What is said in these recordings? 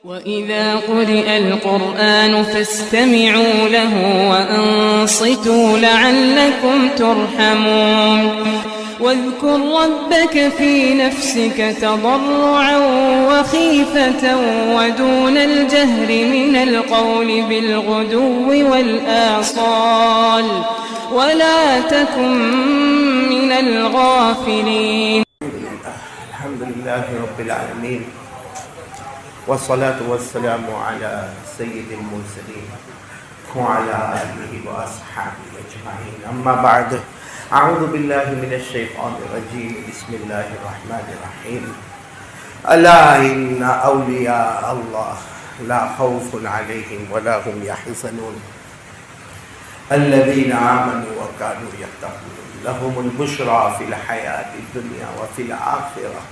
وَإِذَا قُرِئَ الْقُرْآنُ فَاسْتَمِعُوا لَهُ وَأَنصِتُوا لَعَلَّكُمْ تُرْحَمُونَ واذكر ربك في نفسك تضرعا وخيفة ودون الجهر من القول بالغدو والآصال ولا تكن من الغافلين. الحمد لله رب العالمين والصلاة والسلام على سيد المرسلين وعلى آله وأصحابه أجمعين. أما بعد، أعوذ بالله من الشيطان الرجيم. بسم الله الرحمن الرحيم. ألا إن أولياء الله لا خوف عليهم ولا هم يحزنون الذين آمنوا وكانوا يتقون لهم البشرى في الحياة الدنيا وفي الآخرة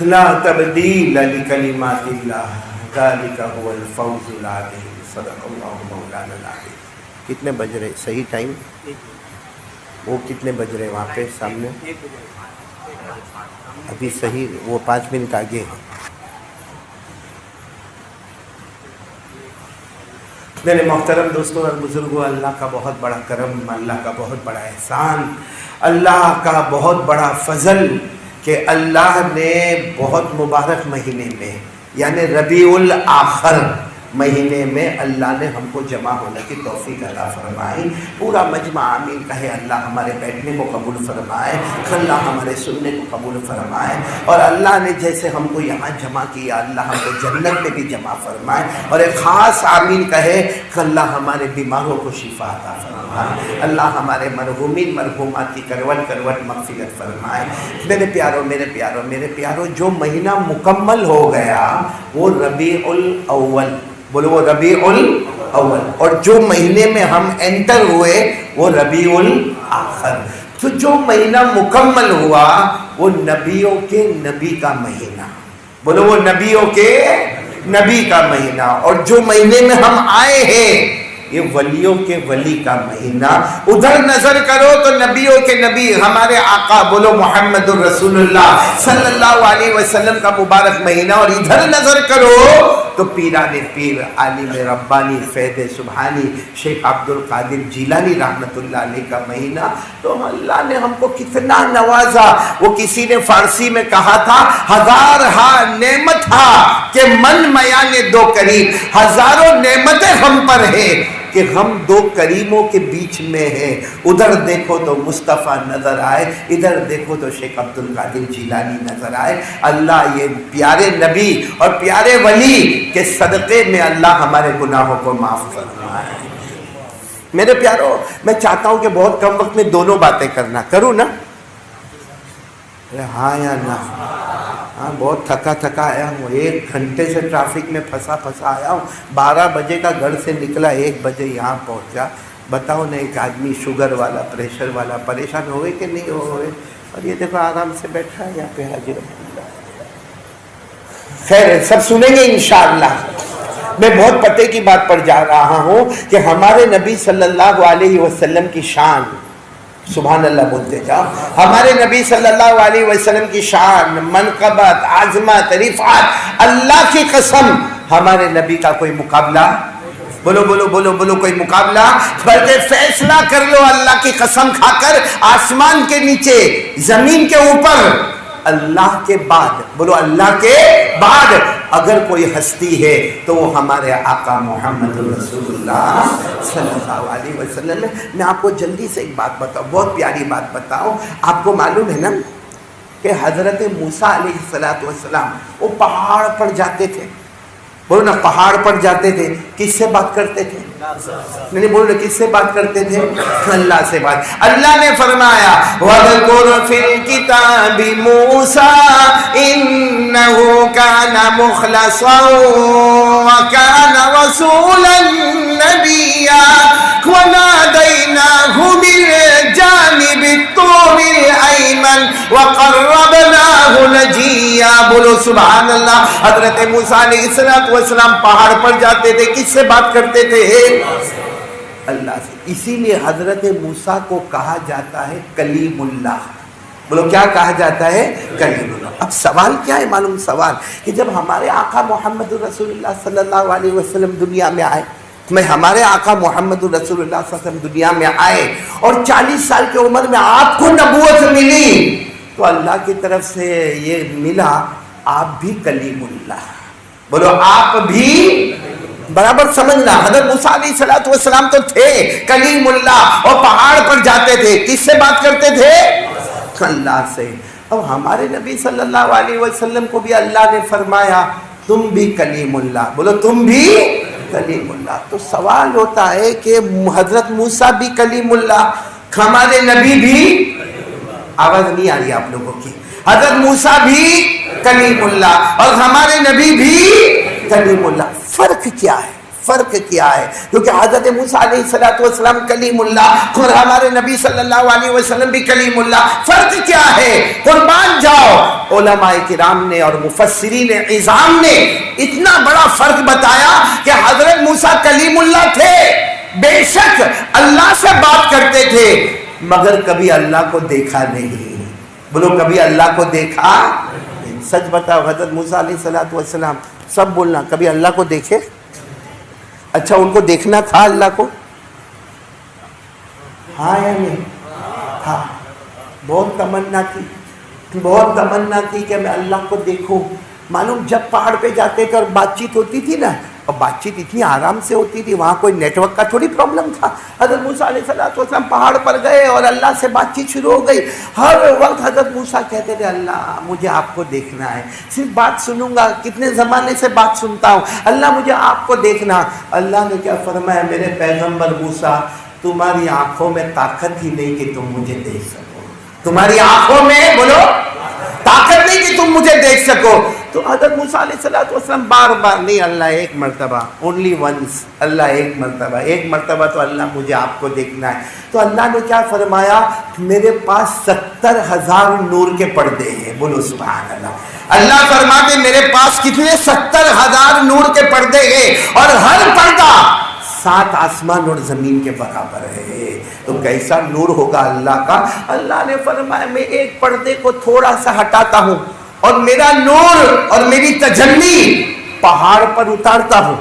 لا تبديل لكلمات الله ذلك هو الفوز العظيم. صدق اللہ مولانا العظیم. کتنے بج رہے صحیح ٹائم؟ وہ کتنے بج رہے وہاں پہ سامنے؟ ابھی صحیح وہ 5 منٹ آگے ہے. میرے محترم دوستوں اور بزرگوں، اللہ کا بہت بڑا کرم، اللہ کا بہت بڑا احسان، اللہ کا بہت بڑا فضل کہ اللہ نے بہت مبارک مہینے میں یعنی ربیع الاخر مہینے میں اللہ نے ہم کو جمع ہونے کی توفیق عطا فرمائی. پورا مجمع آمین کہے. اللہ ہمارے بیٹھنے کو قبول فرمائے، اللہ ہمارے سننے کو قبول فرمائے، اور اللہ نے جیسے ہم کو یہاں جمع کیا اللہ ہم کو جنت میں بھی جمع فرمائے. اور ایک خاص آمین کہے کہ اللہ ہمارے بیماروں کو شفا عطا فرمائے، اللہ ہمارے مرحومین مرحومات کی کروٹ کروٹ مغفرت فرمائے. میرے پیاروں جو مہینہ مکمل ہو گیا وہ ربیع الاول، بولو وہ ربیع الاول، اور جو مہینے میں ہم انٹر ہوئے وہ ربیع الاخر. تو جو مہینہ مکمل ہوا وہ نبیوں کے نبی کا مہینہ، بولو وہ نبیوں کے نبی کا مہینہ. اور جو مہینے میں ہم آئے ہیں یہ ولیوں کے ولی کا مہینہ. ادھر نظر کرو تو نبیوں کے نبی ہمارے آقا بولو محمد الرسول اللہ صلی اللہ علیہ وسلم کا مبارک مہینہ. اور ادھر نظر کرو تو پیران پیر عالم ربانی فیض سبحانی شیخ عبد القادر جیلانی رحمت اللہ علیہ کا مہینہ. تو اللہ نے ہم کو کتنا نوازا. وہ کسی نے فارسی میں کہا تھا ہزار ہا نعمت ہا کہ من میان دو کریم، ہزاروں نعمتیں ہم پر ہیں کہ ہم دو کریموں کے بیچ میں ہیں. ادھر دیکھو تو مصطفیٰ نظر آئے، ادھر دیکھو تو شیخ عبد القادر جیلانی نظر آئے. اللہ یہ پیارے نبی اور پیارے ولی کے صدقے میں اللہ ہمارے گناہوں کو معاف فرمائے. میرے پیاروں، میں چاہتا ہوں کہ بہت کم وقت میں دونوں باتیں کروں نا؟ ہاں یا نہ؟ ہاں، بہت تھکا آیا ہوں. 1 گھنٹے سے ٹریفک میں پھنسا آیا ہوں. 12 بجے کا گھر سے نکلا، 1 بجے یہاں پہنچا. بتاؤ نا، ایک آدمی شوگر والا پریشر والا پریشان ہوئے کہ نہیں ہوئے؟ اور یہ دیکھو آرام سے بیٹھا ہے یہاں پہ حاضر. خیر، سب سنیں گے انشاءاللہ. میں بہت پتے کی بات پر جا رہا ہوں کہ ہمارے نبی صلی اللہ علیہ وسلم کی شان، سبحان اللہ بولتے جاؤ، ہمارے نبی صلی اللہ علیہ وسلم کی شان، منقبت، عظمت، رفعت، اللہ کی قسم ہمارے نبی کا کوئی مقابلہ، بولو بولو بولو بولو، کوئی مقابلہ. بلکہ فیصلہ کر لو اللہ کی قسم کھا کر، آسمان کے نیچے زمین کے اوپر اللہ کے بعد، بولو اللہ کے بعد اگر کوئی ہستی ہے تو وہ ہمارے آقا محمد رسول اللہ صلی اللہ علیہ وسلم ہے. میں آپ کو جلدی سے ایک بات بتاؤں، بہت پیاری بات بتاؤں. آپ کو معلوم ہے نا کہ حضرت موسیٰ علیہ السلام وہ پہاڑ پر جاتے تھے. بولو نا، پہاڑ پر جاتے تھے. کس سے بات کرتے تھے؟ نہیں بولو نا، کس سے بات کرتے تھے؟ اللہ سے بات. اللہ نے فرمایا وَاذْكُرْ فِي الْكِتَابِ مُوسَىٰ إِنَّهُ كَانَ مُخْلَصًا وَكَانَ رَسُولًا نَبِيًّا وَنَادَيْنَاهُ بِالْجَانِبِ الطُّورِ الْأَيْمَنِ وَقَرَّبْنَاهُ نَجِيًّا. بولو سبحان اللہ. حضرت موسیٰ علیہ السلام پہاڑ پر جاتے تھے. کس سے بات کرتے تھے؟ اللہ سے. اسی لیے حضرت موسیٰ کو کہا جاتا ہے کلیم اللہ. بولو کیا کہا جاتا ہے؟ کلیم اللہ۔ اب سوال کیا ہے معلوم؟ سوال کہ جب ہمارے آقا محمد رسول اللہ صلی اللہ علیہ وسلم دنیا میں آئے، ہمارے آقا محمد رسول اللہ صلی اللہ علیہ وسلم دنیا میں آئے اور 40 سال کی عمر میں آپ کو نبوت ملی، تو اللہ کی طرف سے یہ ملا آپ بھی کلیم اللہ۔ بولو آپ بھی، برابر سمجھنا، حضرت موسیٰ علیہ السلام تو تھے کلیم اللہ اور پہاڑ پر جاتے تھے، کس سے بات کرتے تھے؟ اللہ سے۔ اب ہمارے نبی صلی اللہ علیہ وسلم کو بھی اللہ نے فرمایا تم بھی کلیم اللہ۔ بولو تم بھی کلیم اللہ۔ تو سوال ہوتا ہے کہ حضرت موسیٰ بھی کلیم اللہ، ہمارے نبی بھی، آواز نہیں آ رہی آپ لوگوں کی، حضرت موسیٰ بھی کلیم اللہ اور ہمارے نبی بھی کلیم اللہ۔ فرق کیا ہے؟ فرق کیا ہے؟ کیونکہ حضرت موسیٰ علیہ السلام کلیم اللہ اور ہمارے نبی صلی اللہ علیہ وسلم بھی کلیم اللہ۔ فرق کیا ہے؟ قربان جاؤ، علماء کرام نے اور مفسرین عظام نے اتنا بڑا فرق بتایا کہ حضرت موسیٰ کلیم اللہ تھے، بے شک اللہ سے بات کرتے تھے، مگر کبھی اللہ کو دیکھا نہیں۔ بولو کبھی اللہ کو دیکھا نہیں۔ سچ بتاؤ، حضرت موسیٰ علیہ السلام، سب بولنا، کبھی اللہ کو دیکھے؟ اچھا ان کو دیکھنا تھا اللہ کو؟ ہاں یا نہیں؟ ہاں، بہت تمنا تھی، بہت تمنا تھی کہ میں اللہ کو دیکھوں۔ معلوم جب پہاڑ پہ جاتے تھے اور بات چیت ہوتی تھی نا، اور بات چیت اتنی آرام سے ہوتی تھی، وہاں کوئی نیٹ ورک کا تھوڑی پرابلم تھا۔ حضرت موسیٰ علیہ السلام پہاڑ پر گئے اور اللہ سے بات چیت شروع ہو گئی۔ ہر وقت حضرت موسیٰ کہتے تھے اللہ مجھے آپ کو دیکھنا ہے، صرف بات سنوں گا، کتنے زمانے سے بات سنتا ہوں، اللہ مجھے آپ کو دیکھنا۔ اللہ نے کیا فرمایا؟ میرے پیغمبر موسیٰ تمہاری آنکھوں میں طاقت ہی نہیں کہ تم مجھے دیکھ سکو، تمہاری آنکھوں میں، بولو، طاقت نہیں کہ تم مجھے دیکھ سکو۔ تو حضرت موسیٰ علیہ السلام بار بار نہیں، اللہ ایک مرتبہ، اونلی ونس، اللہ ایک مرتبہ، ایک مرتبہ تو اللہ مجھے آپ کو دیکھنا ہے۔ تو اللہ نے کیا فرمایا؟ میرے پاس 70,000 نور کے پردے ہیں۔ بولو سبحان اللہ۔ اللہ فرماتے میرے پاس کتنے؟ 70,000 نور کے پردے ہیں، اور ہر پردہ 7 آسمان اور زمین کے برابر ہے۔ تو کیسا نور ہوگا اللہ کا؟ اللہ نے فرمایا میں ایک پردے کو تھوڑا سا ہٹاتا ہوں اور میرا نور اور میری تجلی پہاڑ پر اتارتا ہوں۔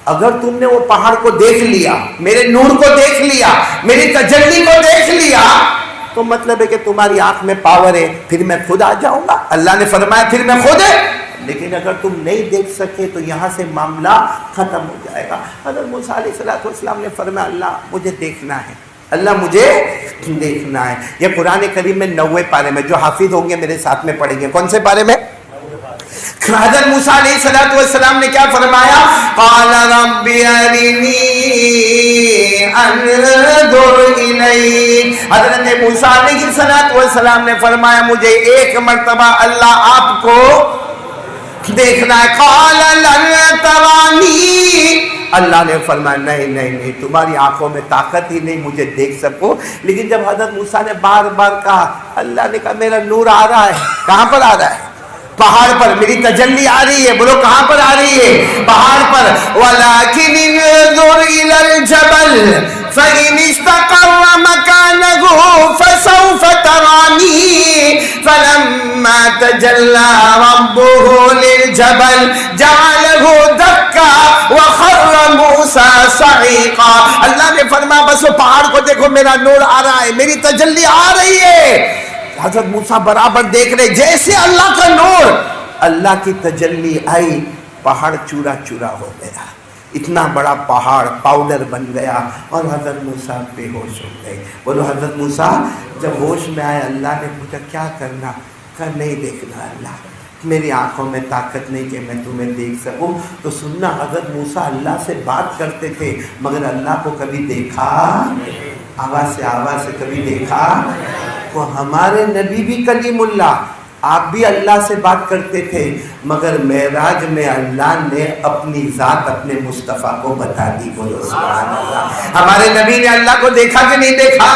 اگر تم نے وہ پہاڑ کو دیکھ لیا، میرے نور کو دیکھ لیا، میری تجلی کو دیکھ لیا، تو مطلب ہے کہ تمہاری آنکھ میں پاور ہے، پھر میں خود آ جاؤں گا۔ اللہ نے فرمایا پھر میں خود ہے، لیکن اگر تم نہیں دیکھ سکے تو یہاں سے معاملہ ختم ہو جائے گا۔ حضرت موسیٰ علیہ السلام نے فرمایا اللہ مجھے دیکھنا ہے، اللہ مجھے دیکھنا ہے۔ یہ قرآن کریم میں 90 پارے میں، جو حافظ ہوں گے میرے ساتھ میں پڑھیں گے، کون سے پارے میں؟ حضرت موسیٰ علیہ السلام نے کیا فرمایا؟ قال رب ارنی انظر الیک۔ حضرت موسیٰ علیہ السلام نے فرمایا مجھے ایک مرتبہ اللہ آپ کو دیکھنا ہے۔ قال لن ترانی، اللہ نے فرمایا نہیں نہیں نہیں، تمہاری آنکھوں میں طاقت ہی نہیں مجھے دیکھ سکو۔ لیکن جب حضرت موسیٰ نے بار بار کہا، اللہ نے کہا میرا نور آ رہا ہے۔ کہاں پر آ رہا ہے؟ پہاڑ پر۔ میری تجلی آ رہی ہے، بولو کہاں پر آ رہی ہے؟ پہاڑ پر۔ وَلَكِنِ انظُرْ إِلَى الْجَبَلِ فَإِنِ اسْتَقَرَّ مَكَانَهُ فَسَوْفَ تَرَانِي فَلَمَّا تَجَلَّى رَبُّهُ لِلْجَبَلِ جَعَلَهُ دَكًّا وَخَرَّ مُوسَىٰ صَعِقًا۔ اللہ نے فرمایا بس وہ پہاڑ کو دیکھو، میرا نور آ رہا ہے، میری تجلی آ رہی ہے۔ حضرت موسیٰ برابر دیکھ رہے، جیسے اللہ کا نور، اللہ کی تجلی آئی، پہاڑ چورا چورا ہو گیا، اتنا بڑا پہاڑ پاؤڈر بن گیا، اور حضرت موسیٰ بے ہوش ہو گئے۔ بولو حضرت موسیٰ جب ہوش میں آئے، اللہ نے پوچھا کیا کرنا؟ کہا نہیں دیکھنا اللہ، میری آنکھوں میں طاقت نہیں کہ میں تمہیں دیکھ سکوں۔ تو سننا، حضرت موسیٰ اللہ سے بات کرتے تھے مگر اللہ کو کبھی دیکھا، آواز سے کبھی دیکھا۔ تو ہمارے نبی بھی کلیم اللہ، آپ بھی اللہ سے بات کرتے تھے، مگر معراج میں اللہ نے اپنی ذات اپنے مصطفیٰ کو بتا دی. بولو سبحان اللہ. ہمارے نبی نے اللہ کو دیکھا کہ نہیں دیکھا؟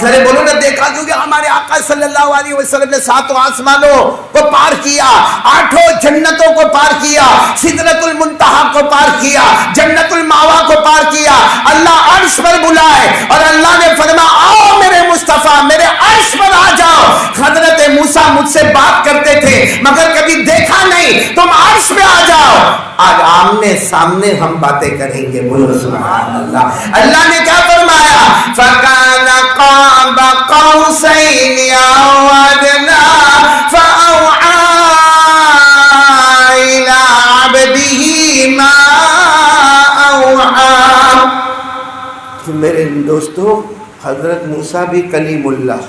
ذرا بولو نا دیکھا، کیونکہ ہمارے آقا صلی اللہ علیہ وسلم نے 7 آسمانوں کو پار کیا، 8 جنتوں کو پار کیا، سدرۃ المنتہا کو پار کیا، جنت المأوا کو پار کیا. اللہ عرش پر بلائے اور اللہ نے فرمایا آؤ میرے مصطفیٰ میرے عرش پر آ جاؤ. حضرت موسیٰ مجھ سے بات کرتے تھے مگر کبھی دیکھا نہیں، تم عرش پہ آ جاؤ، آج آمنے سامنے ہم باتیں کریں گے. بولو سبحان اللہ. اللہ نے کیا فرمایا؟ فَكَانَ قَابَ قَوْسَيْنِ أَوْ أَدْنَىٰ فَأَوْحَىٰ إِلَىٰ عَبْدِهِ مَا أَوْحَىٰ. میرے دوستو، حضرت موسیٰ بھی کلیم اللہ،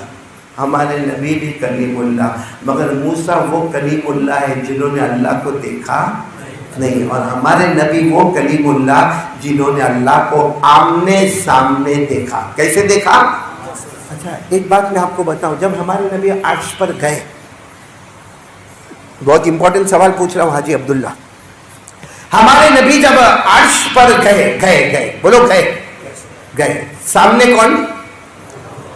ہمارے نبی بھی کلیم اللہ، مگر موسیٰ وہ کلیم اللہ ہے جنہوں نے اللہ کو دیکھا نہیں، اور ہمارے نبی وہ کلیم اللہ جنہوں نے اللہ کو آمنے سامنے دیکھا. کیسے دیکھا؟ اچھا ایک بات میں آپ کو بتاؤں، جب ہمارے نبی عرش پر گئے، بہت امپورٹنٹ سوال پوچھ رہا ہوں حاجی عبداللہ، ہمارے نبی جب عرش پر گئے بولو گئے، سامنے کون؟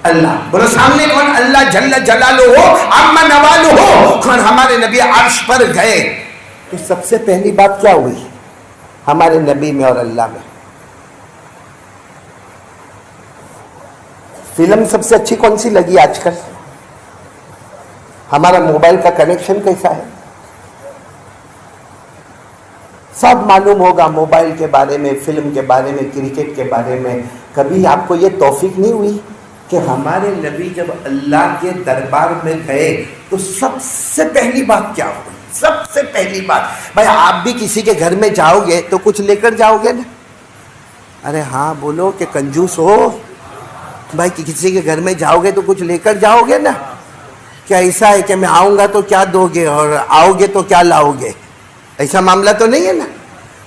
اللہ. بولو سامنے کون؟ اللہ جل جلالہ عما نوالہ. اور ہمارے نبی عرش پر گئے تو سب سے پہلی بات کیا ہوئی ہمارے نبی میں اور اللہ میں؟ فلم سب سے اچھی کون سی لگی آج کل؟ ہمارا موبائل کا کنیکشن کیسا ہے؟ سب معلوم ہوگا موبائل کے بارے میں، فلم کے بارے میں، کرکٹ کے بارے میں. کبھی آپ کو یہ توفیق نہیں ہوئی کہ ہمارے نبی جب اللہ کے دربار میں گئے تو سب سے پہلی بات کیا ہوئی؟ سب سے پہلی بات، بھائی آپ بھی کسی کے گھر میں جاؤ گے تو کچھ لے کر جاؤ گے نا؟ ارے ہاں بولو کہ کنجوس ہو بھائی، کسی کے گھر میں جاؤ گے تو کچھ لے کر جاؤ گے نا؟ کیا ایسا ہے کہ میں آؤں گا تو کیا دو گے اور آؤ گے تو کیا لاؤ گے؟ ایسا معاملہ تو نہیں ہے نا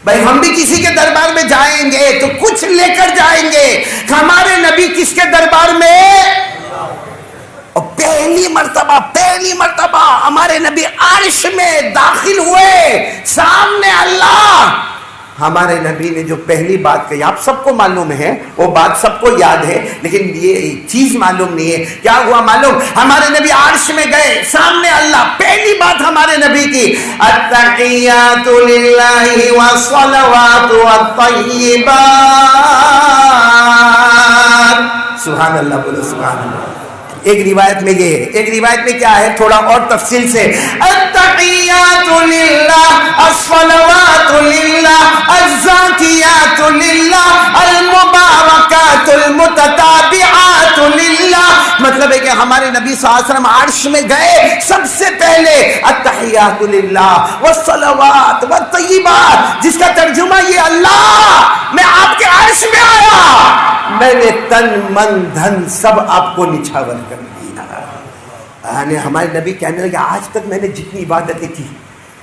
بھائی. ہم بھی کسی کے دربار میں جائیں گے تو کچھ لے کر جائیں گے. ہمارے نبی کس کے دربار میں؟ اور پہلی مرتبہ ہمارے نبی عرش میں داخل ہوئے، سامنے اللہ. ہمارے نبی نے جو پہلی بات کہی، آپ سب کو معلوم ہے، وہ بات سب کو یاد ہے، لیکن یہ چیز معلوم نہیں ہے. کیا ہوا معلوم؟ ہمارے نبی عرش میں گئے، سامنے اللہ. پہلی بات ہمارے نبی کی، التحیات للہ والصلوات والطیبات. سبحان اللہ، بولو سبحان اللہ. ایک روایت میں یہ ہے، ایک روایت میں کیا ہے تھوڑا اور تفصیل سے، التحیات للہ، الصلوات للہ، الزاکیات للہ، المبارکات المتتابعات للہ. مطلب ہے کہ ہمارے نبی صلی اللہ علیہ وسلم عرش میں گئے، سب سے پہلے التحیات للہ والصلوات والطیبات، جس کا ترجمہ یہ، اللہ میں آپ کے عرش میں آیا، میں نے تن من دھن سب آپ کو نچھاور کر دیا. ہمارے نبی کہنے لگے آج تک میں نے جتنی عبادتیں کی،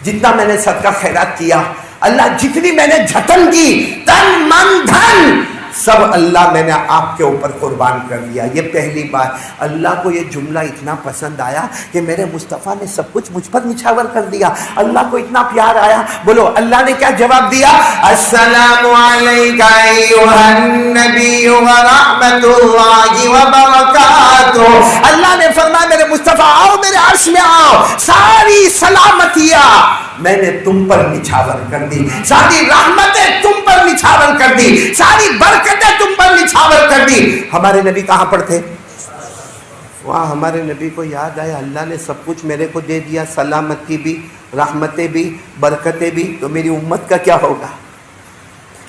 جتنا میں نے صدقہ خیرات کیا، اللہ جتنی میں نے جھٹن کی، تن من دھن سب اللہ میں نے آپ کے اوپر قربان کر دیا. یہ پہلی بات. اللہ کو یہ جملہ اتنا پسند آیا کہ میرے مصطفیٰ نے سب کچھ مجھ پر نچھاور کر دیا. اللہ کو اتنا پیار آیا. بولو اللہ نے کیا جواب دیا؟ السلام علیکہ ایھا النبی ورحمۃ اللہ وبرکاتہ. اللہ نے فرمایا میرے مصطفیٰ آؤ میرے عرش میں آؤ، ساری سلامتیاں میں نے تم پر نچھاور کر دی، ساری رحمتیں تم پر نچھاور کر دی، ساری برکتیں تم پر نچھاور کر دی. ہمارے نبی کہاں پر تھے؟ وہاں ہمارے نبی کو یاد آیا اللہ نے سب کچھ میرے کو دے دیا، سلامتی بھی، رحمتیں بھی، برکتیں بھی، تو میری امت کا کیا ہوگا؟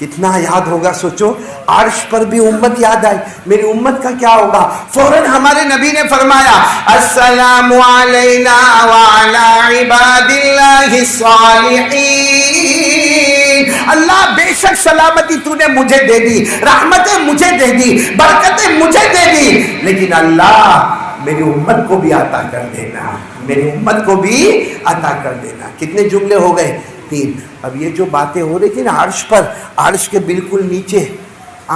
کتنا یاد ہوگا سوچو. عرش پر بھی امت یاد آئی، میری امت کا کیا ہوگا؟ فوراً ہمارے نبی نے فرمایا السلام علینا وعلی عباد اللہ الصالحین. اللہ بے شک سلامتی تو نے مجھے دے دی، رحمتیں مجھے دے دی، برکتیں مجھے دے دی، لیکن اللہ میری امت کو بھی عطا کر دینا، میری امت کو بھی عطا کر دینا. کتنے جملے ہو گئے؟ 3. اب یہ جو باتیں ہو رہی تھی نا عرش پر، عرش کے بالکل نیچے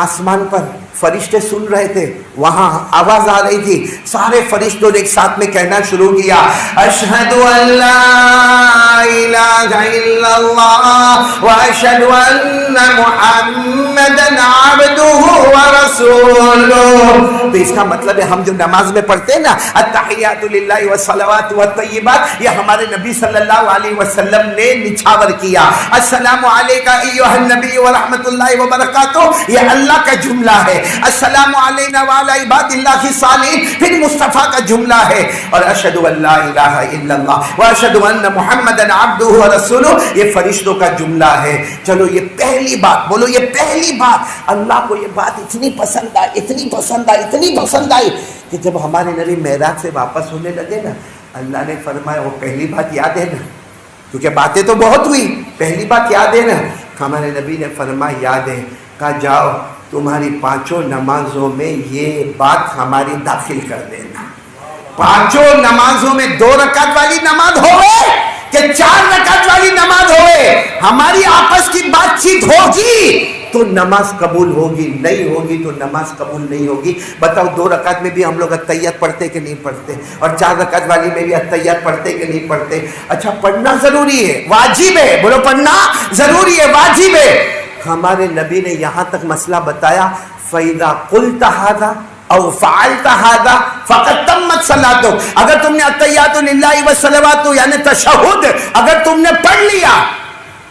آسمان پر فرشتے سن رہے تھے, وہاں آواز آ رہی تھی, سارے فرشتوں نے ایک ساتھ میں کہنا شروع کیا, اشہد ان لا الہ الا اللہ واشہد ان محمدا عبدہ ورسولہ. تو اس کا مطلب ہے ہم جو نماز میں پڑھتے ہیں نا, التحیات للہ والصلوات والطیبات, یہ ہمارے نبی صلی اللہ علیہ وسلم نے نچھاور کیا. السلام علیکہ ایھا النبی ورحمۃ اللہ وبرکاتہ, یہ اللہ کا جملہ ہے. السلام علینا وعلی عباد اللہ الصالحین, پھر مصطفیٰ کا جملہ ہے. اور اشہد ان لا الہ الا اللہ واشہد ان محمدا عبدہ ورسولہ, یہ فرشتوں کا جملہ ہے. چلو یہ پہلی بات, بولو یہ پہلی بات. اللہ کو یہ بات اتنی پسند آئی, اتنی پسند آئی, اتنی پسند آئی کہ جب ہمارے نبی معراج سے واپس ہونے لگے نا, اللہ نے فرمایا وہ پہلی بات یاد ہے نا, کیونکہ باتیں تو بہت ہوئی, پہلی بات یاد ہے نا. ہمارے نبی نے فرمایا یاد ہے. کہا جاؤ تمہاری پانچوں نمازوں میں یہ بات ہماری داخل کر دینا. پانچوں نمازوں میں 2 رکعت والی نماز ہوئے کہ 4 رکعت والی نماز ہوئے, ہماری آپس کی بات چیت ہوگی تو نماز قبول ہوگی, نہیں ہوگی تو نماز قبول نہیں ہوگی. بتاؤ 2 رکعت میں بھی ہم لوگ التحیات پڑھتے کہ نہیں پڑھتے, اور 4 رکعت والی میں بھی التحیات پڑھتے کہ نہیں پڑھتے. اچھا پڑھنا ضروری ہے, واجب ہے, بولو پڑھنا ضروری ہے, واجب ہے. ہمارے نبی نے یہاں تک مسئلہ بتایا, فَإِذَا قُلْتَ هَذَا او فعلت هذا فقد تمت صلاتک. اگر تم نے التحیات للہ والصلوات یعنی تشہد اگر تم نے پڑھ لیا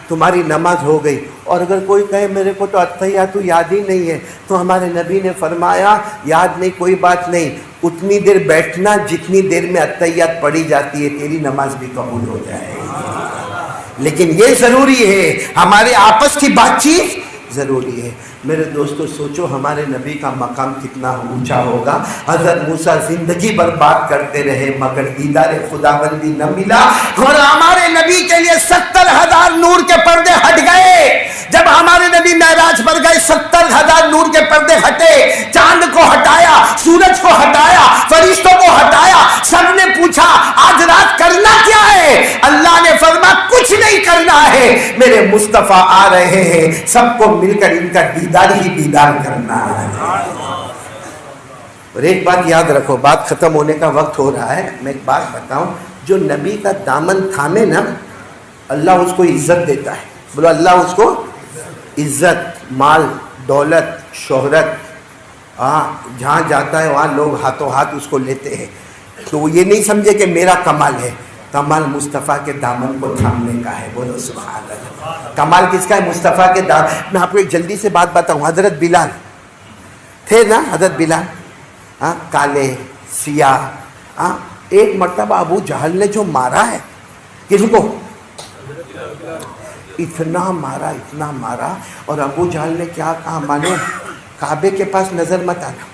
تمہاری نماز ہو گئی. اور اگر کوئی کہے میرے کو تو التحیات یاد ہی نہیں ہے, تو ہمارے نبی نے فرمایا یاد نہیں کوئی بات نہیں, اتنی دیر بیٹھنا جتنی دیر میں التحیات پڑھی جاتی ہے, تیری نماز بھی قبول ہو جائے گی. لیکن یہ ضروری ہے, ہمارے آپس کی بات چیت ضروری ہے. میرے دوستو سوچو ہمارے نبی کا مقام کتنا اونچا ہوگا. حضرت موسیٰ زندگی برباد کرتے رہے مگر دیدار خداوندی نہ ملا, اور ہمارے نبی کے لیے 70,000 نور کے پردے ہٹ گئے. جب ہمارے نبی معراج پر گئے 70,000 نور کے پردے ہٹے, چاند کو ہٹایا, سورج کو ہٹایا, فرشتوں کو ہٹایا. سب نے پوچھا آج رات کرنا کیا ہے؟ اللہ نے فرمایا کچھ نہیں کرنا ہے, میرے مصطفیٰ آ رہے ہیں, سب کو مل کر ان کا دیدار ہی دیدار کرنا ہے. اور ایک بات یاد رکھو, بات ختم ہونے کا وقت ہو رہا ہے. میں ایک بات بتاؤں, جو نبی کا دامن تھامے نا اللہ اس کو عزت دیتا ہے. بولو اللہ اس کو عزت, مال, دولت, شہرت, جہاں جاتا ہے وہاں لوگ ہاتھوں ہاتھ اس کو لیتے ہیں. تو وہ یہ نہیں سمجھے کہ میرا کمال ہے, کمال مصطفیٰ کے دامن کو تھامنے کا ہے. بولو سبحان اللہ. کمال کس کا ہے؟ مصطفیٰ کے دامن. میں آپ کو ایک جلدی سے بات بتاؤں. حضرت بلال تھے نا, حضرت بلال کالے سیاہ, ایک مرتبہ ابو جہل نے جو مارا ہے, کس کو اتنا مارا, اتنا مارا, اور ابو جہل نے کیا کہا معلوم؟ کعبے کے پاس نظر مت آنا.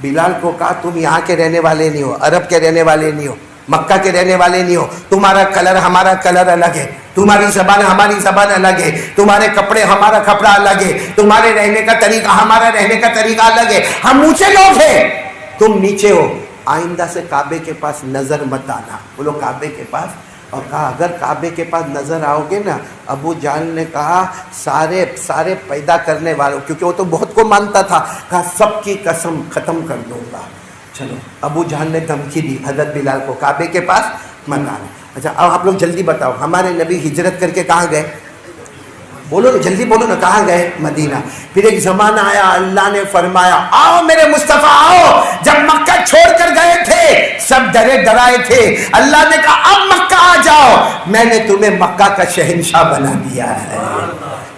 بلال کو کہا تم یہاں کے رہنے والے نہیں ہو, عرب کے رہنے والے نہیں ہو, مکہ کے رہنے والے نہیں ہو, تمہارا کلر ہمارا کلر الگ ہے, تمہاری زبان ہماری زبان الگ ہے, تمہارے کپڑے ہمارا کپڑا الگ ہے, تمہارے رہنے کا طریقہ ہمارا رہنے کا طریقہ الگ ہے, ہم اونچے لوگ ہیں, تم نیچے ہو, آئندہ سے کعبے کے پاس نظر مت آنا. بولو کعبے کے پاس. اور کہا اگر کعبے کے پاس نظر آؤ گے نا, ابو جہل نے کہا سارے پیدا کرنے والوں, کیونکہ وہ تو بہت کو مانتا تھا, کہا سب کی قسم ختم کر دوں گا. چلو ابو جہل نے دھمکی دی حضرت بلال کو کعبے کے پاس مت آنا. اچھا اب آپ لوگ جلدی بتاؤ, ہمارے نبی ہجرت کر کے کہاں گئے؟ بولو نا جلدی بولو نا, کہاں گئے؟ مدینہ. پھر ایک زمانہ آیا اللہ نے فرمایا آؤ میرے مصطفیٰ آؤ. جب مکہ چھوڑ کر گئے تھے سب ڈرے ڈرائے تھے, اللہ نے کہا اب مکہ آ جاؤ, میں نے تمہیں مکہ کا شہنشاہ بنا دیا ہے,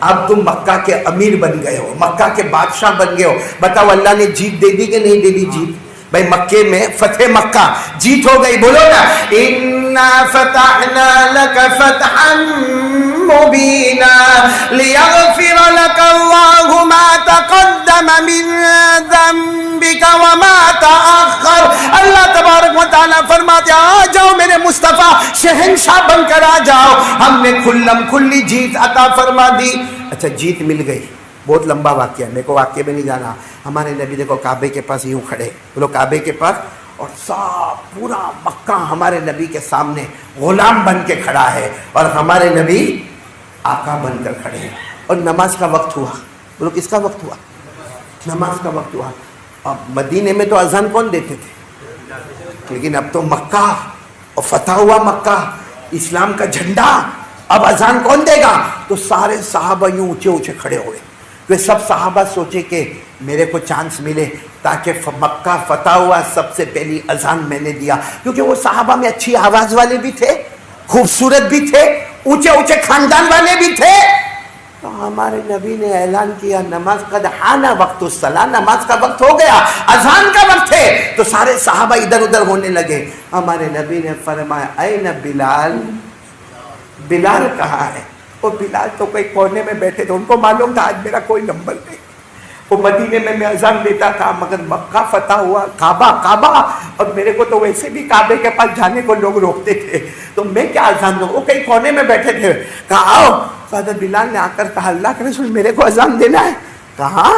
اب تم مکہ کے امیر بن گئے ہو, مکہ کے بادشاہ بن گئے ہو. بتاؤ اللہ نے جیت دے دی کہ نہیں دے دی؟ جیت بھائی مکے میں فتح مکہ جیت ہو گئی. بولو نا اِنَّا فَتَحْنَا لَكَ فَتْحًا مُبِينًا لِيَغْفِرَ لَكَ اللَّهُ مَا تَقَدَّمَ مِن ذَنبِكَ وَمَا تَأَخَّرَ. اللہ تبارک و تعالیٰ فرماتے آ جاؤ میرے مصطفیٰ, شہنشاہ بن کر آ جاؤ, ہم نے کھلم کھلی جیت عطا فرما دی. اچھا جیت مل گئی, بہت لمبا واقعہ ہے, میرے کو واقعے میں نہیں جانا. ہمارے نبی دیکھو کعبے کے پاس یوں کھڑے, بولو کعبے کے پاس, اور سب پورا مکہ ہمارے نبی کے سامنے غلام بن کے کھڑا ہے, اور ہمارے نبی آقا بن کر کھڑے ہیں. اور نماز کا وقت ہوا, بولو کس کا وقت ہوا؟ نماز کا وقت ہوا. اب مدینے میں تو اذان کون دیتے تھے؟ لیکن اب تو مکہ اور فتح ہوا مکہ، اسلام کا جھنڈا، اب اذان کون دے گا؟ تو سارے صحابہ یوں اونچے اونچے کھڑے ہوئے. وہ سب صحابہ سوچے کہ میرے کو چانس ملے تاکہ مکہ فتح ہوا سب سے پہلی اذان میں نے دیا. کیونکہ وہ صحابہ میں اچھی آواز والے بھی تھے، خوبصورت بھی تھے، اونچے اونچے خاندان والے بھی تھے. تو ہمارے نبی نے اعلان کیا نماز قد حان وقت الصلاۃ، نماز کا وقت ہو گیا، اذان کا وقت ہے. تو سارے صحابہ ادھر ادھر ہونے لگے. ہمارے نبی نے فرمایا این بلال، بلال کہاں ہے؟ وہ بلال تو کوئی کونے میں بیٹھے تھے، ان کو معلوم تھا آج میرا کوئی نمبر نہیں. وہ مدینے میں اذان دیتا تھا، مگر مکہ فتح ہوا، کعبہ، اور میرے کو تو ویسے بھی کعبے کے پاس جانے کو لوگ روکتے تھے، تو میں کیا اذان دوں؟ وہ کئی کونے میں بیٹھے تھے. کہا آؤ. حضرت بلال نے آ کر کہا اللہ کے رسول میرے کو اذان دینا ہے. کہا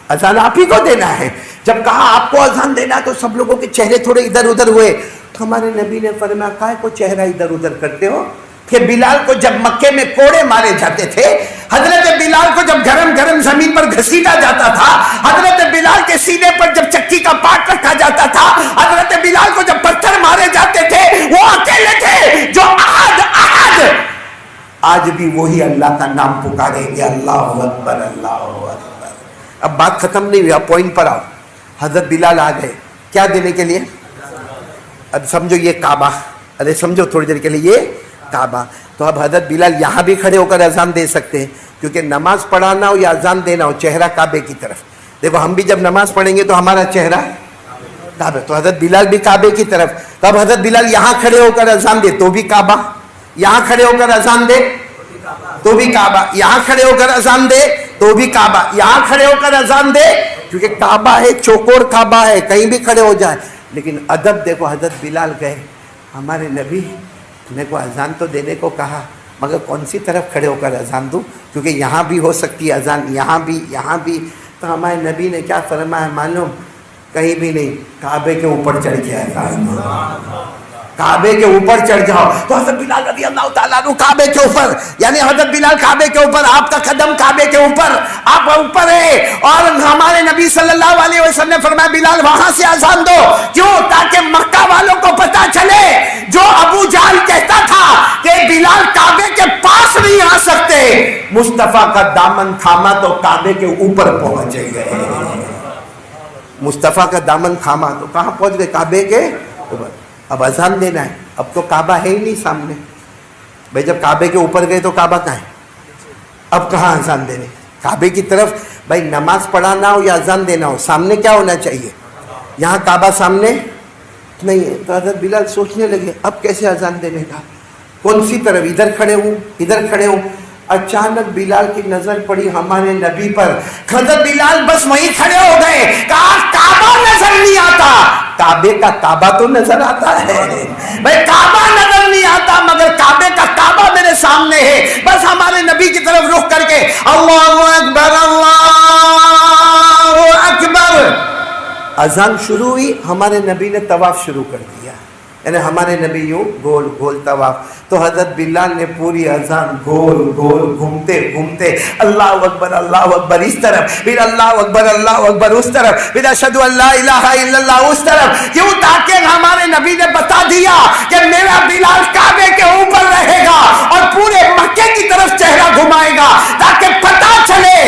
اذان آپ ہی کو دینا ہے. جب کہا آپ کو اذان دینا ہے تو سب لوگوں کے چہرے تھوڑے ادھر ادھر ہوئے. تو ہمارے نبی نے فرمایا کائے کو چہرہ ادھر ادھر کرتے ہو؟ کہ بلال کو جب مکے میں کوڑے مارے جاتے تھے، حضرت بلال کو جب گرم گرم زمین پر گھسیٹا جاتا تھا، حضرت بلال کے سینے پر جب چکی کا پاٹ رکھا جاتا تھا، حضرت بلال کو جب پتھر مارے جاتے تھے، وہ اکیلے تھے جو احد. آج بھی وہی اللہ کا نام پکاریں گے، اللہ اکبر اللہ اکبر. اب بات ختم نہیں ہوئی، اب پوائنٹ پر آؤ. حضرت بلال آ گئے کیا دینے کے لیے؟ اب سمجھو یہ کعبہ، ارے سمجھو تھوڑی دیر کے لیے یہ کعبہ. تو اب حضرت بلال یہاں بھی کھڑے ہو کر اذان دے سکتے ہیں، کیونکہ نماز پڑھانا ہو یا اذان دینا ہو چہرہ کعبے کی طرف. دیکھو ہم بھی جب نماز پڑھیں گے تو ہمارا چہرہ کعبہ، تو حضرت بلال بھی کعبے کی طرف. تو اب حضرت بلال یہاں کھڑے ہو کر اذان دے تو بھی کعبہ، یہاں کھڑے ہو کر اذان دے تو بھی کعبہ، یہاں کھڑے ہو کر اذان دے تو بھی کعبہ، یہاں کھڑے ہو کر اذان دے، کیونکہ کعبہ ہے، چوکور کعبہ ہے، کہیں بھی کھڑے ہو جائے. لیکن ادب دیکھو، حضرت بلال گئے، ہمارے نبی میرے کو اذان تو دینے کو کہا، مگر کون سی طرف کھڑے ہو کر اذان دوں؟ کیونکہ یہاں بھی ہو سکتی ہے اذان، یہاں بھی. تو ہمارے نبی نے کیا فرمایا معلوم؟ کہیں بھی نہیں، کعبے کے اوپر چڑھ گیا اذان، کعبے کے اوپر چڑھ جاؤ. تو حضرت بلال رضی اللہ تعالیٰ عنہ کعبے کے اوپر، یعنی حضرت بلال کعبے کے اوپر، آپ کا قدم کعبے کے اوپر، آپ اوپر ہے. اور ہمارے نبی صلی اللہ علیہ وسلم نے فرمایا بلال وہاں سے اذان دو. کیوں؟ تاکہ مکہ والوں کو پتا چلے جو ابو جہل کہتا تھا کہ بلال کعبے کے پاس نہیں آ سکتے، مصطفیٰ کا دامن تھاما تو کعبے کے اوپر پہنچ گئے. مصطفیٰ کا دامن تھاما تو کہاں پہنچ گئے؟ کعبے کے اوپر. اب اذان دینا ہے، اب تو کعبہ ہے ہی نہیں سامنے. بھائی جب کعبے کے اوپر گئے تو کعبہ کہاں ہے؟ اب کہاں اذان دینے؟ کعبے کی طرف. بھائی نماز پڑھانا ہو یا اذان دینا ہو سامنے کیا ہونا چاہیے؟ یہاں کعبہ سامنے نہیں ہے. تو حضرت بلال سوچنے لگے اب کیسے اذان دینے کا، کون سی طرف؟ ادھر کھڑے ہوں ادھر کھڑے ہوں. اچانک بلال کی نظر پڑی ہمارے نبی پر. حضرت بلال بس وہیں کھڑے ہو گئے. کہا کعبہ نظر نہیں آتا. کعبے کا کعبہ تو نظر آتا ہے بھائی، کعبہ نظر نہیں آتا مگر کعبے کا کعبہ میرے سامنے ہے. بس ہمارے نبی کی طرف رخ کر کے اللہ اکبر اللہ اکبر، اذان شروع ہوئی. ہمارے نبی نے طواف شروع کر دیا، یعنی ہمارے نبی یوں گول گول طواف. تو حضرت بلال نے پوری اذان گول گول گھومتے گھومتے اللہ اکبر اس طرف، پھر اللہ اکبر اس طرف، پھر اشہدو ان لا الہ الا اللہ اس طرف. کیوں؟ تاکہ ہمارے نبی نے بتا دیا کہ میرا بلال کعبے کے اوپر رہے گا اور پورے مکے کی طرف چہرہ گھمائے گا، تاکہ پتہ چلے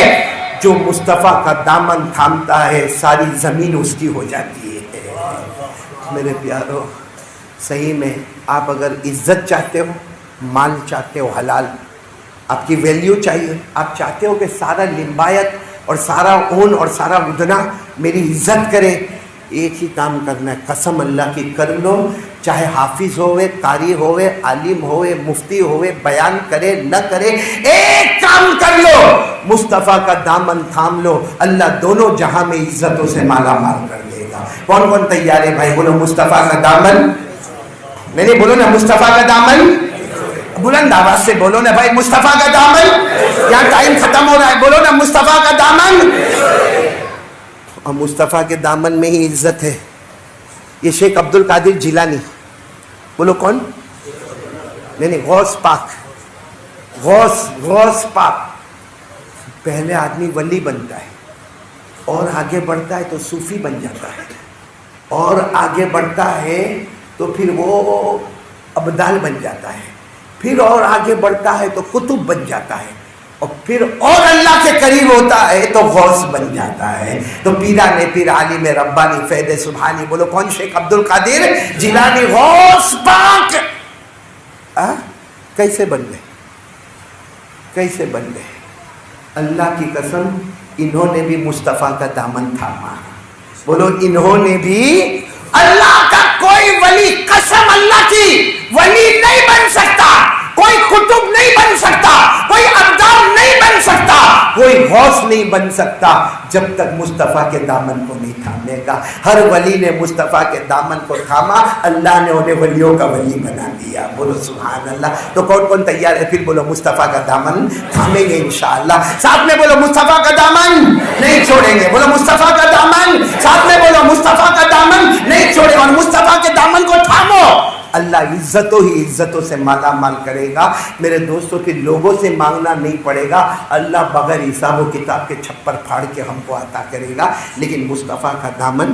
جو مصطفیٰ کا دامن تھامتا ہے ساری زمین اس کی ہو جاتی ہے. میرے پیارو، صحیح میں آپ اگر عزت چاہتے ہو، مال چاہتے ہو حلال، آپ کی ویلیو چاہیے، آپ چاہتے ہو کہ سارا لمبایت اور سارا اون اور سارا ادنا میری عزت کرے، ایک ہی کام کرنا ہے، قسم اللہ کی کر لو، چاہے حافظ ہوئے، قاری ہوئے، عالم ہوئے، مفتی ہوئے، بیان کرے نہ کرے، ایک کام کر لو، مصطفیٰ کا دامن تھام لو، اللہ دونوں جہاں میں عزتوں سے مالا مال کر دے گا. کون کون تیار ہے بھائی؟ بولو مصطفیٰ کا دامن. نہیں بولو نا مصطفیٰ کا دامن، بلند آواز سے بولو نا بھائی، مصطفیٰ کا دامن. یہاں ٹائم ختم ہو رہا ہے، بولو نا مصطفیٰ کا دامن. اور مصطفیٰ کے دامن میں ہی عزت ہے. یہ شیخ عبد القادر جیلانی، بولو کون؟ نہیں غوث پاک، غوث پاک. پہلے آدمی ولی بنتا ہے اور آگے بڑھتا ہے تو صوفی بن جاتا ہے, اور آگے بڑھتا ہے تو پھر وہ ابدال بن جاتا ہے, پھر اور آگے بڑھتا ہے تو قطب بن جاتا ہے, اور پھر اور اللہ کے قریب ہوتا ہے تو غوث بن جاتا ہے. تو پیران پیر عالم ربانی فیض سبحانی, بولو کون؟ شیخ عبد القادر جیلانی غوث پاک. کیسے بن گئے؟ کیسے بن گئے؟ اللہ کی قسم, انہوں نے بھی مصطفیٰ کا دامن تھاما. بولو انہوں نے بھی. اللہ کا کوئی ولی, قسم اللہ کی, ولی نہیں بن سکتا, کوئی قطب نہیں بن سکتا, کوئی ابدال نہیں بن سکتا, کوئی غوث نہیں بن سکتا جب تک مصطفیٰ کے دامن کو نہیں تھامے گا. ہر ولی نے مصطفیٰ کے دامن کو تھاما, اللہ نے انہیں ولیوں کا ولی بنا دیا. بولو سبحان اللہ. تو کون کون تیار ہے پھر بولو مصطفیٰ کا دامن تھامیں گے انشاءاللہ. ساتھ میں بولو مصطفیٰ کا دامن نہیں چھوڑیں گے. بولو مصطفیٰ کا دامن, ساتھ میں بولو مصطفیٰ کا دامن نہیں چھوڑیں گے. اور مصطفیٰ کے دامن کو تھامو, اللہ عزتوں ہی عزتوں سے مالا مال کرے گا. میرے دوستوں کی لوگوں سے مانگنا نہیں پڑے گا, اللہ بغیر حساب و کتاب کے چھپر پھاڑ کے ہم کو عطا کرے گا, لیکن مصطفیٰ کا دامن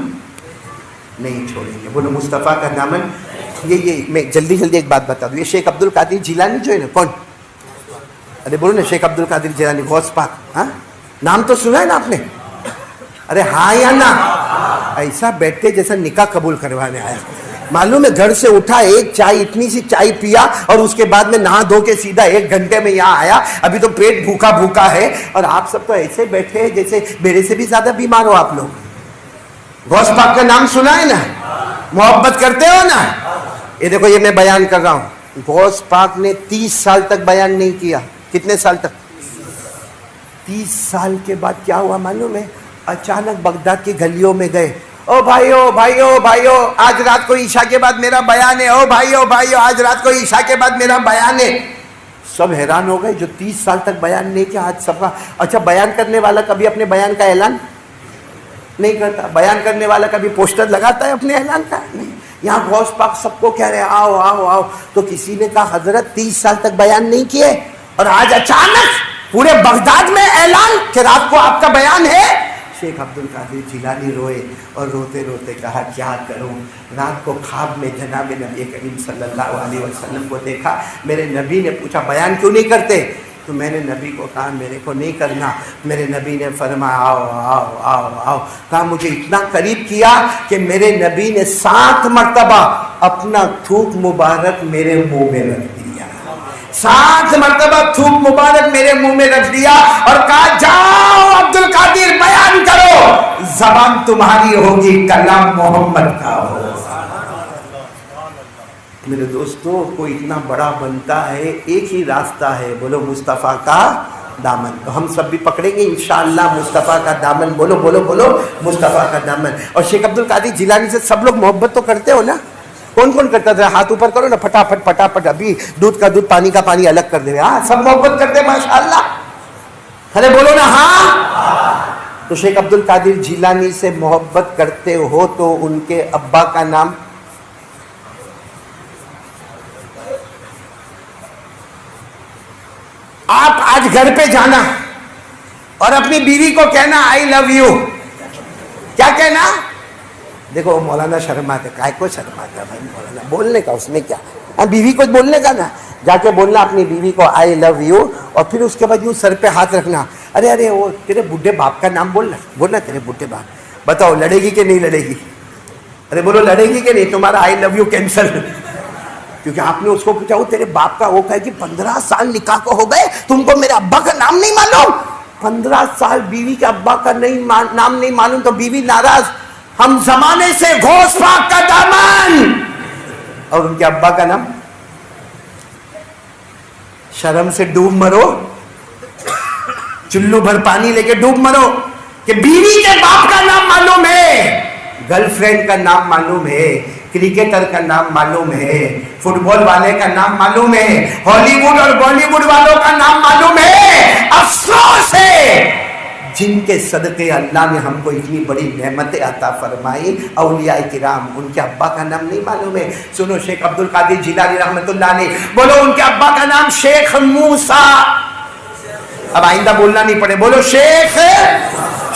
نہیں چھوڑیں گے. بولو مصطفیٰ کا دامن. یہ میں جلدی ایک بات بتا دوں. یہ شیخ عبد القادر جیلانی جو ہے نا, کون؟ ارے بولو نا, شیخ عبد القادر جیلانی غوث پاک. ہاں نام تو سنا ہے نا آپ نے؟ ارے ہاں یا نا؟ ایسا بیٹھے جیسا نکاح قبول کروانے آیا. معلوم ہے, گھر سے اٹھا, ایک چائے, اتنی سی چائے پیا, اور اس کے بعد میں نہا دھو کے سیدھا 1 گھنٹے میں یہاں آیا. ابھی تو پیٹ بھوکا بھوکا ہے, اور آپ سب تو ایسے بیٹھے ہیں جیسے میرے سے بھی زیادہ بیمار ہو آپ لوگ. غوث پاک کا نام سنا ہے نا, محبت کرتے ہو نا. یہ دیکھو, یہ میں بیان کر رہا ہوں, غوث پاک نے 30 سال تک بیان نہیں کیا. کتنے سال تک؟ 30 سال کے بعد کیا ہوا معلوم ہے؟ اچانک بغداد کی گلیوں میں گئے, او بھائیو بھائیو بھائیو, آج رات کو عشاء کے بعد میرا بیان ہے. او بھائیو بھائیو, آج رات کو عشاء کے بعد میرا بیان ہے. سب حیران ہو گئے, جو 30 سال تک بیان نہیں کیا, آج سب کا. اچھا, بیان کرنے والا کبھی اپنے بیان کا اعلان نہیں کرتا؟ بیان کرنے والا کبھی پوسٹر لگاتا ہے اپنے اعلان کا؟ نہیں. یہاں غوث پاک سب کو کہہ رہے ہیں آؤ آؤ آؤ. تو کسی نے کہا حضرت 30 سال تک بیان نہیں کیے, اور آج اچانک پورے بغداد میں اعلان کہ رات کو آپ کا بیان ہے. شیخ عبد القادر جیلانی روئے, اور روتے روتے کہا کیا کروں. رات کو خواب میں جناب نبی کریم صلی اللہ علیہ وسلم کو دیکھا. میرے نبی نے پوچھا بیان کیوں نہیں کرتے؟ تو میں نے نبی کو کہا میرے کو نہیں کرنا. میرے نبی نے فرمایا آؤ آؤ آؤ آؤ. کہا مجھے اتنا قریب کیا کہ میرے نبی نے 7 مرتبہ اپنا تھوک مبارک میرے منہ میں رکھ دیا. 7 مرتبہ تھوک مبارک میرے منہ میں رکھ دیا, اور کہا جاؤ عبد القادر بیان کرو, زبان تمہاری ہوگی, کلام محمد کا ہو. میرے دوستو, کوئی اتنا بڑا بنتا ہے, ایک ہی راستہ ہے, بولو مصطفیٰ کا دامن. تو ہم سب بھی پکڑیں گے انشاءاللہ مصطفیٰ کا دامن. بولو بولو بولو مصطفیٰ کا دامن. اور شیخ عبد القادر جیلانی سے سب لوگ محبت تو کرتے ہو نا؟ کون کون کرتا تھا؟ ہاتھ اوپر کرو نا, پھٹافٹ پھٹافٹ. ابھی دودھ کا دودھ, پانی کا پانی الگ کر دے. ہاں سب محبت کرتے ماشاءاللہ. ارے بولو نا ہاں. تو شیخ عبد القادر جیلانی سے محبت کرتے ہو تو ان کے ابا کا نام؟ آپ آج گھر پہ جانا اور اپنی بیوی کو کہنا آئی لو یو. کیا کہنا؟ دیکھو مولانا شرماتے, کائے کو شرماتا بھائی مولانا بولنے کا, اس میں کیا, بیوی کو بولنے کا نا. جا کے بولنا اپنی بیوی کو آئی لو یو, اور پھر اس کے بعد یوں سر پہ ہاتھ رکھنا. ارے ارے وہ تیرے بڈھے باپ کا نام بولنا تیرے بڈھے باپ. بتاؤ لڑے گی کہ نہیں لڑے گی؟ ارے بولو لڑے گی کہ نہیں؟ تمہارا آئی لو یو کینسل, کیونکہ آپ نے اس کو پوچھا وہ تیرے باپ کا, وہ کہے کہ 15 سال نکاح کو ہو گئے, تم کو میرے ابا کا نام نہیں معلوم. 15 سال بیوی کے ابا کا نام نہیں معلوم تو بیوی ناراض. ہم زمانے سے غوث پاک کا دامن, اور ان کے ابا کا نام. شرم سے ڈوب مرو, چلو بھر پانی لے کے ڈوب مرو کہ بیوی کے باپ کا نام معلوم ہے, گرل فرینڈ کا نام معلوم ہے, کرکٹر کا نام معلوم ہے, فٹ بال والے کا نام معلوم ہے, ہالی ووڈ اور بالی ووڈ والوں کا نام معلوم ہے. افسوس ہے جن کے صدقے اللہ نے ہم کو اتنی بڑی نعمتیں عطا فرمائی, اولیاء کرام, ان کے ابا کا نام نہیں معلوم ہے. سنو شیخ عبد القادر جیلانی رحمت اللہ علیہ, بولو ان کے ابا کا نام شیخ موسیٰ. اب آئندہ بولنا نہیں پڑے, بولو شیخ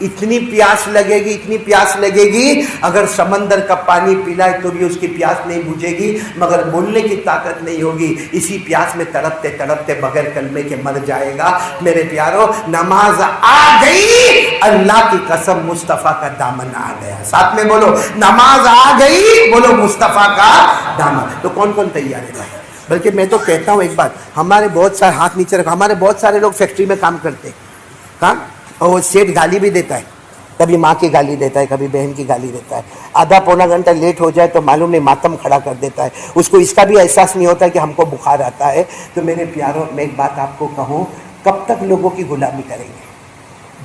اتنی پیاس لگے گی، اتنی پیاس لگے گی، اگر سمندر کا پانی پلائے تو بھی اس کی پیاس نہیں بجھے گی، مگر بولنے کی طاقت نہیں ہوگی، اسی پیاس میں تڑپتے تڑپتے بغیر کلمے کے مر جائے گا۔ میرے پیارو، نماز آ گئی، اللہ کی قسم مصطفیٰ کا دامن آ گیا۔ ساتھ میں بولو، نماز آ گئی، بولو مصطفیٰ کا دامن۔ تو کون کون تیار ہے؟ بلکہ میں تو کہتا ہوں ایک بات، ہمارے بہت سارے ہاتھ نیچے رکھو، ہمارے بہت سارے لوگ فیکٹری میں کام کرتے ہیں، اور وہ سیٹ گالی بھی دیتا ہے، کبھی ماں کی گالی دیتا ہے، کبھی بہن کی گالی دیتا ہے، آدھا پونا گھنٹہ لیٹ ہو جائے تو معلوم نہیں ماتم کھڑا کر دیتا ہے، اس کو اس کا بھی احساس نہیں ہوتا ہے کہ ہم کو بخار آتا ہے۔ تو میرے پیاروں، میں ایک بات آپ کو کہوں، کب تک لوگوں کی غلامی کریں گے؟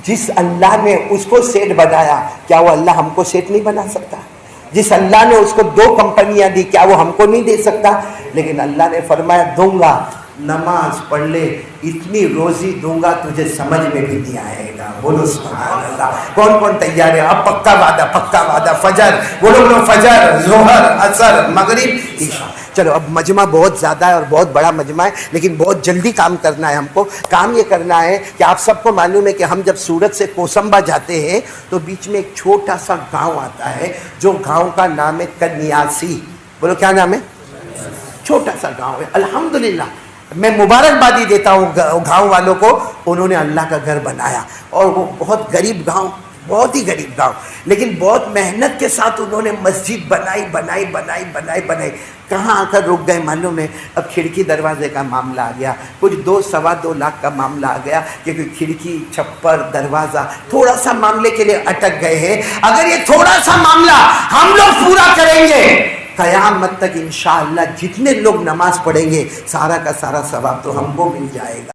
جس اللہ نے اس کو سیٹ بنایا، کیا وہ اللہ ہم کو سیٹ نہیں بنا سکتا؟ جس اللہ نے اس کو 2 کمپنیاں دی، کیا وہ ہم کو نہیں دے سکتا؟ لیکن اللہ نے فرمایا دوں گا، نماز پڑھ لے، اتنی روزی دوں گا تجھے سمجھ میں بھی نہیں آئے گا۔ بولو سبحان اللہ۔ کون کون تیار ہے؟ اب پکا وعدہ، پکا وعدہ۔ فجر بولو، فجر، ظہر، عصر، مغرب، عشاء۔ چلو اب مجمع بہت زیادہ ہے اور بہت بڑا مجمع ہے، لیکن بہت جلدی کام کرنا ہے ہم کو۔ کام یہ کرنا ہے کہ آپ سب کو معلوم ہے کہ ہم جب سورت سے کوسمبا جاتے ہیں تو بیچ میں ایک چھوٹا سا گاؤں آتا ہے، جو گاؤں کا نام ہے کنیاسی۔ بولو کیا نام ہے؟ چھوٹا سا گاؤں ہے۔ الحمدللہ میں مبارکبادی دیتا ہوں گاؤں والوں کو، انہوں نے اللہ کا گھر بنایا، اور وہ بہت غریب گاؤں، بہت ہی غریب گاؤں، لیکن بہت محنت کے ساتھ انہوں نے مسجد بنائی۔ کہاں آ کر رک گئے معلوم ہے؟ اب کھڑکی دروازے کا معاملہ آ گیا، کچھ 2-2.25 لاکھ کا معاملہ آ گیا، کیونکہ کھڑکی، چھپر، دروازہ تھوڑا سا معاملے کے لیے اٹک گئے ہیں۔ اگر یہ تھوڑا سا معاملہ ہم لوگ پورا کریں گے، قیامت تک انشاءاللہ جتنے لوگ نماز پڑھیں گے، سارا کا سارا ثواب تو ہم کو مل جائے گا۔